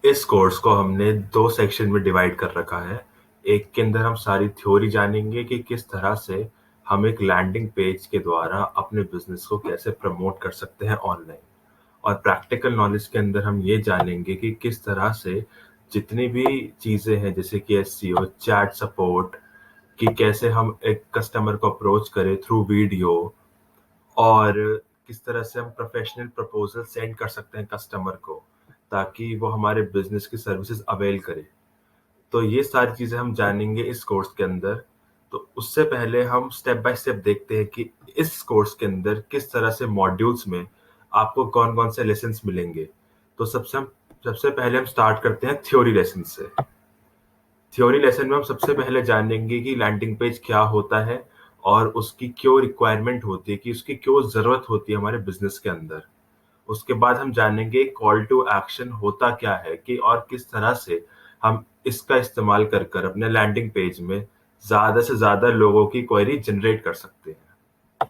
इस कोर्स को हमने 2 सेक्शन में डिवाइड कर रखा है। एक के अंदर हम सारी थ्योरी जानेंगे कि किस तरह से हम एक लैंडिंग पेज के द्वारा अपने बिज़नेस को कैसे प्रमोट कर सकते हैं ऑनलाइन। और प्रैक्टिकल नॉलेज के अंदर हम ये जानेंगे कि किस तरह से जितनी भी चीज़ें हैं जैसे कि एसईओ, चैट सपोर्ट, कि कैसे हम एक कस्टमर को अप्रोच करें थ्रू वीडियो, और किस तरह से हम प्रोफेशनल प्रपोजल सेंड कर सकते हैं कस्टमर को ताकि वो हमारे बिजनेस की सर्विसेज अवेल करे। तो ये सारी चीजें हम जानेंगे इस कोर्स के अंदर। तो उससे पहले हम स्टेप बाय स्टेप देखते हैं कि इस कोर्स के अंदर किस तरह से मॉड्यूल्स में आपको कौन कौन से लेसन्स मिलेंगे। तो सबसे पहले हम स्टार्ट करते हैं थ्योरी लेसन से। थ्योरी लेसन में हम सबसे पहले जानेंगे कि लैंडिंग पेज क्या होता है और उसकी क्यों रिक्वायरमेंट होती है, कि उसकी क्यों ज़रूरत होती है हमारे बिजनेस के अंदर। उसके बाद हम जानेंगे कॉल टू एक्शन होता क्या है, कि और किस तरह से हम इसका इस्तेमाल कर कर अपने लैंडिंग पेज में ज़्यादा से ज़्यादा लोगों की क्वेरी जनरेट कर सकते हैं।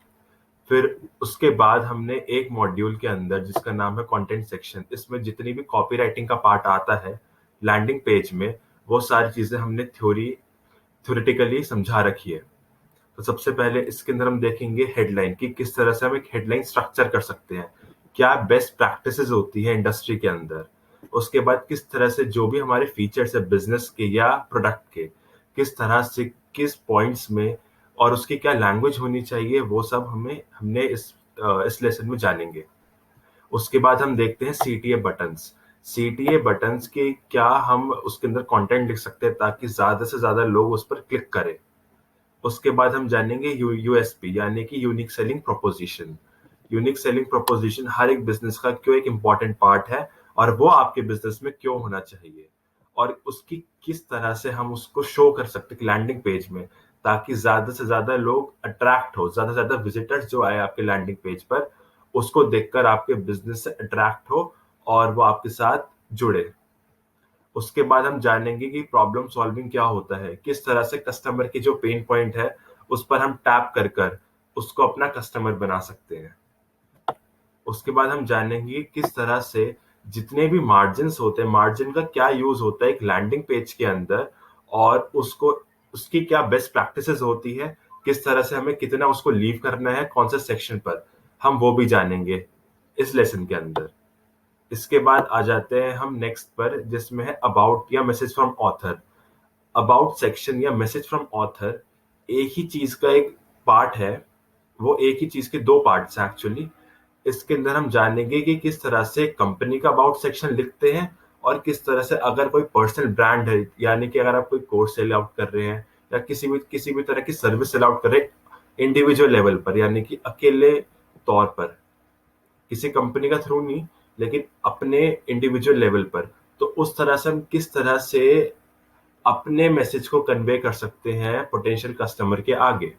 फिर उसके बाद हमने एक मॉड्यूल के अंदर जिसका नाम है कंटेंट सेक्शन, इसमें जितनी भी कॉपीराइटिंग का पार्ट आता है लैंडिंग पेज में, वो सारी चीज़ें हमने थ्योरेटिकली समझा रखी है। तो सबसे पहले इसके अंदर हम देखेंगे हेडलाइन, कि किस तरह से हम एक हेडलाइन स्ट्रक्चर कर सकते हैं, क्या बेस्ट प्रैक्टिसेस होती है इंडस्ट्री के अंदर। उसके बाद किस तरह से जो भी हमारे फीचर्स है बिजनेस के या प्रोडक्ट के, किस तरह से किस पॉइंट्स में और उसकी क्या लैंग्वेज होनी चाहिए, वो सब हमने इस लेसन में जानेंगे। उसके बाद हम देखते हैं सीटीए बटन्स। सीटीए बटन्स के क्या हम उसके अंदर कंटेंट लिख सकते हैं ताकि ज्यादा से ज्यादा लोग उस पर क्लिक करें। उसके बाद हम जानेंगे यूएसपी यानी कि unique selling proposition. Unique selling proposition हर एक बिजनेस का क्यों एक इम्पॉर्टेंट पार्ट है और वो आपके बिजनेस में क्यों होना चाहिए, और उसकी किस तरह से हम उसको शो कर सकते हैं लैंडिंग पेज में ताकि ज्यादा से ज्यादा लोग अट्रैक्ट हो, ज्यादा से ज्यादा विजिटर्स जो आए आपके लैंडिंग पेज पर उसको देखकर आपके बिजनेस से अट्रैक्ट हो और वो आपके साथ जुड़े। उसके बाद हम जानेंगे कि प्रॉब्लम सॉल्विंग क्या होता है, किस तरह से कस्टमर की जो पेन पॉइंट है उस पर हम टैप कर कर उसको अपना कस्टमर बना सकते हैं। उसके बाद हम जानेंगे किस तरह से जितने भी मार्जिन होते हैं, मार्जिन का क्या यूज होता है एक लैंडिंग पेज के अंदर, और उसको उसकी क्या बेस्ट प्रैक्टिसेस होती है, किस तरह से हमें कितना उसको लीव करना है कौन से सेक्शन पर, हम वो भी जानेंगे इस लेसन के अंदर। इसके बाद आ जाते हैं हम नेक्स्ट पर जिसमें है अबाउट या message from author. About section या मैसेज फ्रॉम ऑथर एक ही चीज का एक पार्ट है, वो एक ही चीज के दो पार्ट्स हैं एक्चुअली। इसके अंदर हम जानेंगे कि किस तरह से कंपनी का अबाउट सेक्शन लिखते हैं और किस तरह से अगर कोई पर्सनल ब्रांड है, यानी कि अगर आप कोई कोर्स सेल आउट कर रहे हैं या किसी भी तरह की सर्विस सेल आउट कर रहे हैं इंडिविजुअल लेवल पर, यानी कि अकेले तौर पर, किसी कंपनी का थ्रू नहीं लेकिन अपने इंडिविजुअल लेवल पर, तो उस तरह से हम किस तरह से अपने मैसेज को कन्वे कर सकते हैं पोटेंशियल कस्टमर के आगे।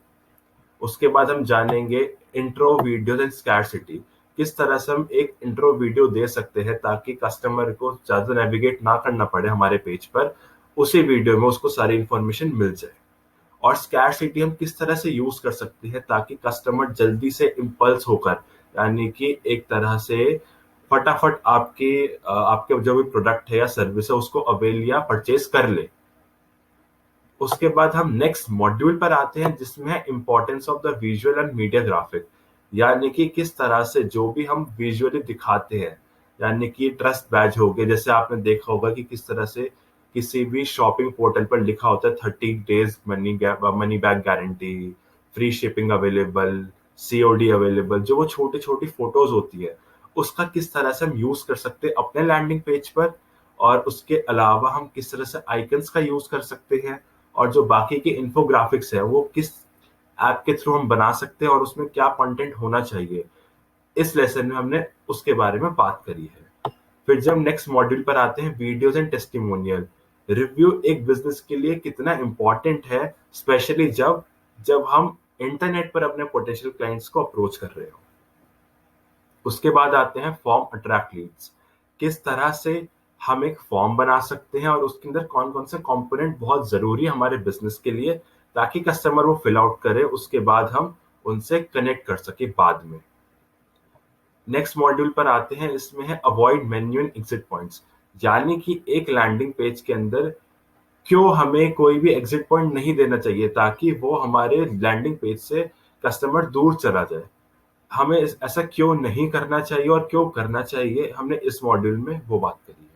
उसके बाद हम जानेंगे इंट्रो वीडियोस एंड स्कैरसिटी, किस तरह से हम एक इंट्रो वीडियो दे सकते हैं ताकि कस्टमर को ज्यादा नेविगेट ना करना पड़े हमारे पेज पर, उसी वीडियो में उसको सारी इंफॉर्मेशन मिल जाए। और स्कैरसिटी हम किस तरह से यूज कर सकते हैं ताकि कस्टमर जल्दी से इम्पल्स होकर, यानी कि एक तरह से फटाफट आपके जो भी प्रोडक्ट है या सर्विस है उसको अवेल या परचेज कर ले। उसके बाद हम नेक्स्ट मॉड्यूल पर आते हैं जिसमें है importance of the visual and media graphic, यानी कि किस तरह से जो भी हम विजुअली दिखाते हैं, यानी कि ट्रस्ट बैज हो गए, जैसे आपने देखा होगा कि किस तरह से किसी भी शॉपिंग पोर्टल पर लिखा होता है 30 days money back guarantee, free shipping available, COD available, जो वो छोटी छोटी फोटोज होती है उसका किस तरह से हम यूज कर सकते हैं अपने लैंडिंग पेज पर। और उसके अलावा हम किस तरह से आइकन्स का यूज कर सकते हैं और जो बाकी के इन्फोग्राफिक्स है वो किस ऐप के थ्रू हम बना सकते हैं और उसमें क्या कंटेंट होना चाहिए, इस लेसन में हमने उसके बारे में बात करी है। फिर जब नेक्स्ट मॉड्यूल पर आते हैं वीडियोस एंड टेस्टिमोनियल। रिव्यू एक बिजनेस के लिए कितना इंपॉर्टेंट है, स्पेशली जब जब हम इंटरनेट पर अपने पोटेंशियल क्लाइंट्स को अप्रोच कर रहे हो। उसके बाद आते हैं फॉर्म अट्रैक्ट लीड्स, किस तरह से हम एक फॉर्म बना सकते हैं और उसके अंदर कौन कौन से कंपोनेंट बहुत जरूरी है हमारे बिजनेस के लिए ताकि कस्टमर वो फिल आउट करे, उसके बाद हम उनसे कनेक्ट कर सके बाद में। नेक्स्ट मॉड्यूल पर आते हैं, इसमें है avoid menu and exit points. यानी कि एक लैंडिंग पेज के अंदर क्यों हमें कोई भी एग्जिट पॉइंट नहीं देना चाहिए ताकि वो हमारे लैंडिंग पेज से कस्टमर दूर चला जाए। हमें ऐसा क्यों नहीं करना चाहिए और क्यों करना चाहिए, हमने इस मॉड्यूल में वो बात करी है।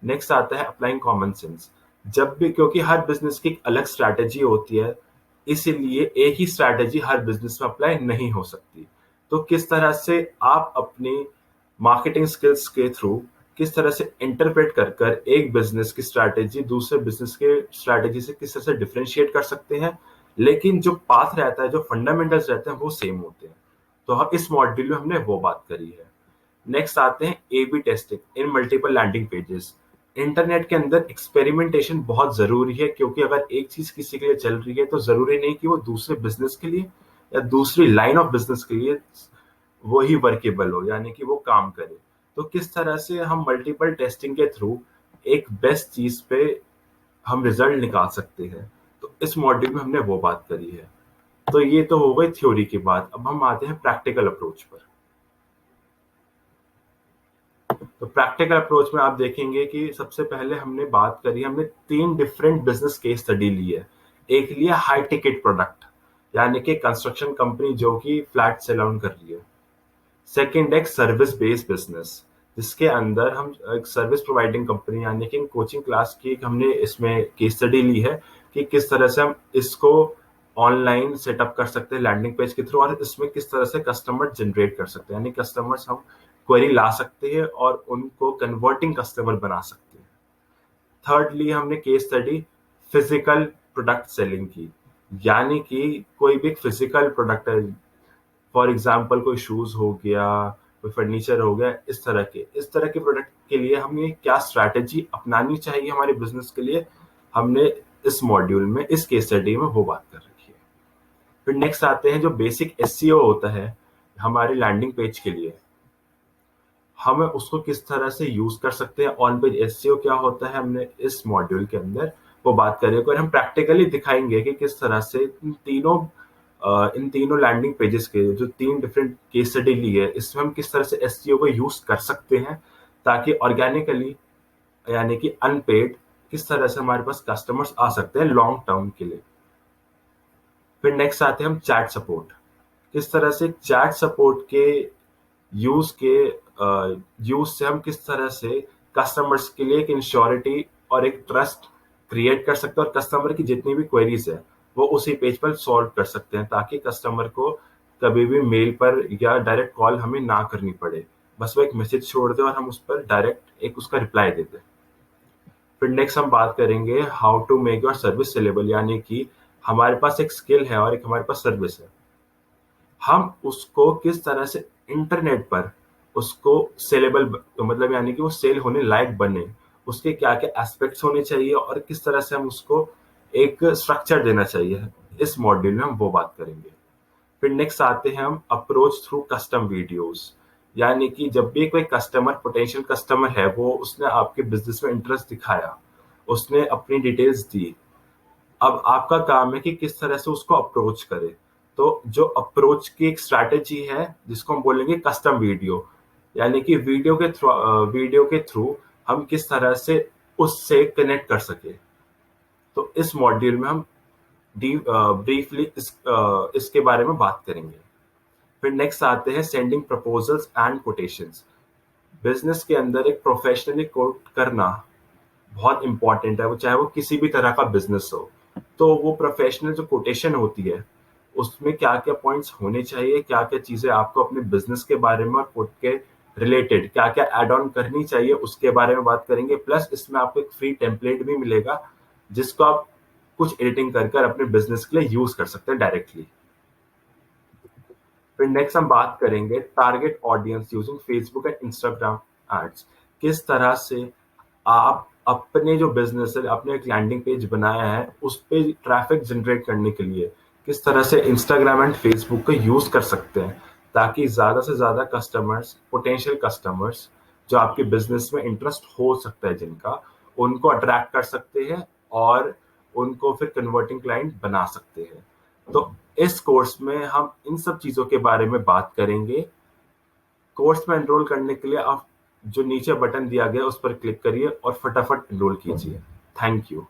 नेक्स्ट आता है अप्लाइंग कॉमन सेंस। जब भी, क्योंकि हर बिजनेस की एक अलग स्ट्रैटेजी होती है, इसीलिए एक ही स्ट्रैटेजी हर बिजनेस में अप्लाई नहीं हो सकती। तो किस तरह से आप अपनी मार्केटिंग स्किल्स के थ्रू किस तरह से इंटरप्रेट कर कर एक बिजनेस की स्ट्रैटेजी दूसरे बिजनेस के स्ट्रैटेजी से किस तरह से डिफरेंशिएट कर सकते हैं, लेकिन जो पाथ रहता है, जो फंडामेंटल्स रहते हैं, वो सेम होते हैं। तो हम इस मॉड्यूल में हमने वो बात करी है। नेक्स्ट आते हैं A B testing in multiple landing pages. Internet के अंदर एक्सपेरिमेंटेशन बहुत जरूरी है, क्योंकि अगर एक चीज किसी के लिए चल रही है तो जरूरी नहीं कि वो दूसरे बिजनेस के लिए या दूसरी लाइन ऑफ बिजनेस के लिए वो ही वर्केबल हो, यानी कि वो काम करे। तो किस तरह से हम मल्टीपल टेस्टिंग के थ्रू एक बेस्ट चीज पे हम रिजल्ट निकाल सकते हैं, तो इस मॉड्यूल में हमने वो बात करी है। तो ये तो हो गई थ्योरी की बात। अब हम आते हैं प्रैक्टिकल अप्रोच पर। तो प्रैक्टिकल अप्रोच में आप देखेंगे कि सबसे पहले हमने बात करी, हमने 3 डिफरेंट बिजनेस केस स्टडी ली है। एक लिया हाई टिकट प्रोडक्ट, यानी कि कंस्ट्रक्शन कंपनी जो कि फ्लैट सेल ऑन कर रही है। सेकंड एक सर्विस बेस्ड बिजनेस, जिसके अंदर हम एक सर्विस प्रोवाइडिंग कंपनी यानी कि कोचिंग क्लास की हमने इसमें केस स्टडी ली है कि किस तरह से हम इसको ऑनलाइन सेटअप कर सकते हैं लैंडिंग पेज के थ्रू, और इसमें किस तरह से कस्टमर जनरेट कर सकते हैं, यानी कस्टमर्स हम क्वेरी ला सकते हैं और उनको कन्वर्टिंग कस्टमर बना सकते हैं। थर्डली हमने case study physical product selling की, यानी कि कोई भी फिजिकल प्रोडक्ट है, फॉर एग्जाम्पल कोई शूज हो गया, कोई फर्नीचर हो गया, इस तरह के प्रोडक्ट के लिए हमें क्या स्ट्रैटेजी अपनानी चाहिए हमारे बिजनेस के लिए, हमने इस मॉड्यूल में इस केस स्टडी में वो बात कर रखी है। फिर नेक्स्ट आते हैं जो बेसिक एसईओ होता है हमारी लैंडिंग पेज के लिए, हमें उसको किस तरह से यूज कर सकते हैं। ऑन पेज एसईओ क्या होता है, हमने इस मॉड्यूल के अंदर वो बात करेंगे और हम प्रैक्टिकली दिखाएंगे कि किस तरह से इन तीनों लैंडिंग पेजेस के जो 3 डिफरेंट केस स्टडी ली है, इसमें हम किस तरह से एसईओ को यूज कर सकते हैं ताकि ऑर्गेनिकली, यानी कि अनपेड, किस तरह से हमारे पास कस्टमर्स आ सकते हैं लॉन्ग टर्म के लिए। फिर नेक्स्ट आते हैं हम चैट सपोर्ट, किस तरह से चैट सपोर्ट के यूज के यूज से हम किस तरह से कस्टमर्स के लिए एक इंश्योरिटी और एक ट्रस्ट क्रिएट कर सकते हैं, और कस्टमर की जितनी भी क्वेरीज है वो उसी पेज पर सॉल्व कर सकते हैं ताकि कस्टमर को कभी भी मेल पर या डायरेक्ट कॉल हमें ना करनी पड़े, बस वो एक मैसेज छोड़ दे और हम उस पर डायरेक्ट एक उसका रिप्लाई दे दें। फिर नेक्स्ट हम बात करेंगे how to make your service saleable, यानी कि हमारे पास एक स्किल है और एक हमारे पास सर्विस है, हम उसको किस तरह से इंटरनेट पर उसको सेलेबल, मतलब यानी कि वो सेल होने लायक बने, उसके क्या क्या एस्पेक्ट्स होने चाहिए और किस तरह से हम उसको एक स्ट्रक्चर देना चाहिए, इस मॉड्यूल में हम वो बात करेंगे। फिर नेक्स्ट आते हैं हम अप्रोच थ्रू कस्टम वीडियोस, यानी कि जब भी कोई कस्टमर, पोटेंशियल कस्टमर है, वो उसने आपके बिजनेस में इंटरेस्ट दिखाया, उसने अपनी डिटेल्स दी, अब आपका काम है कि किस तरह से उसको अप्रोच करे। तो जो अप्रोच की एक स्ट्रैटेजी है जिसको हम बोलेंगे कस्टम वीडियो, यानी कि वीडियो के थ्रू हम किस तरह से उससे कनेक्ट कर सके। तो इस मॉड्यूल में हम ब्रीफली इसके बारे में बात करेंगे। फिर नेक्स्ट आते हैं sending proposals and quotations. Business के अंदर एक प्रोफेशनली कोट करना बहुत इंपॉर्टेंट है, वो चाहे वो किसी भी तरह का बिजनेस हो। तो वो प्रोफेशनल जो कोटेशन होती है उसमें क्या क्या पॉइंट्स होने चाहिए, क्या क्या चीजें आपको अपने बिजनेस के बारे में और कोट के रिलेटेड क्या क्या एड ऑन करनी चाहिए, उसके बारे में बात करेंगे। प्लस इसमें आपको एक फ्री टेम्पलेट भी मिलेगा जिसको आप कुछ एडिटिंग कर कर अपने बिजनेस के लिए यूज कर सकते हैं डायरेक्टली। फिर नेक्स्ट हम बात करेंगे target audience using Facebook and Instagram ads, किस तरह से आप अपने जो बिजनेस है, अपने एक लैंडिंग पेज बनाया है, उस पे ट्रैफिक जनरेट करने के लिए किस तरह से इंस्टाग्राम एंड फेसबुक का यूज कर सकते हैं ताकि ज्यादा से ज्यादा कस्टमर्स, पोटेंशियल कस्टमर्स जो आपके बिजनेस में इंटरेस्ट हो सकता है जिनका, उनको अट्रैक्ट कर सकते हैं और उनको फिर कन्वर्टिंग क्लाइंट बना सकते हैं। तो इस कोर्स में हम इन सब चीजों के बारे में बात करेंगे। कोर्स में एनरोल करने के लिए आप जो नीचे बटन दिया गया है उस पर क्लिक करिए और फटाफट एनरोल कीजिए। Thank you.